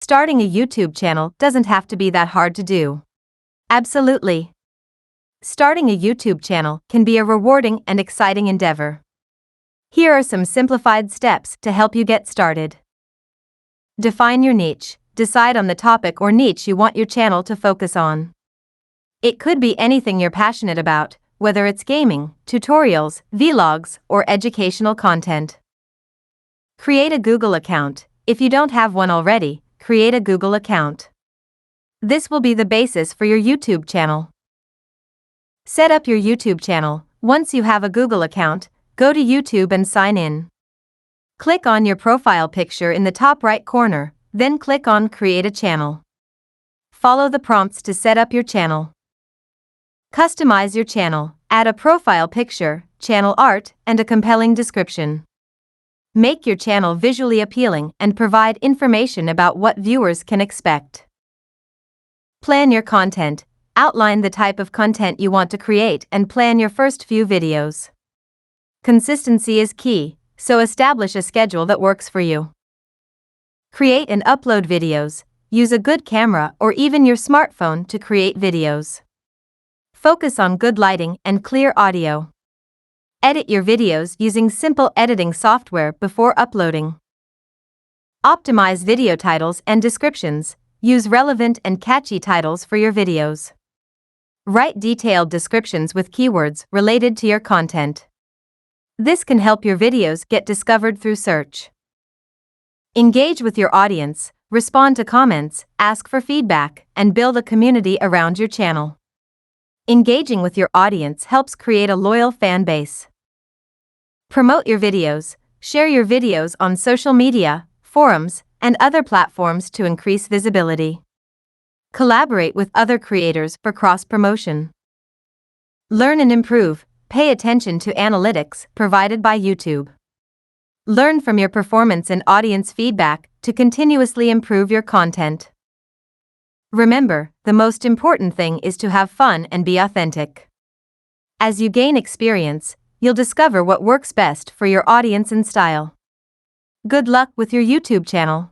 Starting a YouTube channel doesn't have to be that hard to do. Absolutely. Starting a YouTube channel can be a rewarding and exciting endeavor. Here are some simplified steps to help you get started. Define your niche. Decide on the topic or niche you want your channel to focus on. It could be anything you're passionate about, whether it's gaming, tutorials, vlogs, or educational content. Create a Google account. If you don't have one already, create a Google account. This will be the basis for your YouTube channel. Set up your YouTube channel. Once you have a Google account, go to YouTube and sign in. Click on your profile picture in the top right corner, then click on Create a Channel. Follow the prompts to set up your channel. Customize your channel. Add a profile picture, channel art, and a compelling description. Make your channel visually appealing and provide information about what viewers can expect. Plan your content. Outline the type of content you want to create and plan your first few videos. Consistency is key, so establish a schedule that works for you. Create and upload videos. Use a good camera or even your smartphone to create videos. Focus on good lighting and clear audio. Edit your videos using simple editing software before uploading. Optimize video titles and descriptions. Use relevant and catchy titles for your videos. Write detailed descriptions with keywords related to your content. This can help your videos get discovered through search. Engage with your audience, respond to comments, ask for feedback, and build a community around your channel. Engaging with your audience helps create a loyal fan base. Promote your videos. Share your videos on social media, forums, and other platforms to increase visibility. Collaborate with other creators for cross-promotion. Learn and improve. Pay attention to analytics provided by YouTube. Learn from your performance and audience feedback to continuously improve your content. Remember, the most important thing is to have fun and be authentic. As you gain experience, you'll discover what works best for your audience and style. Good luck with your YouTube channel.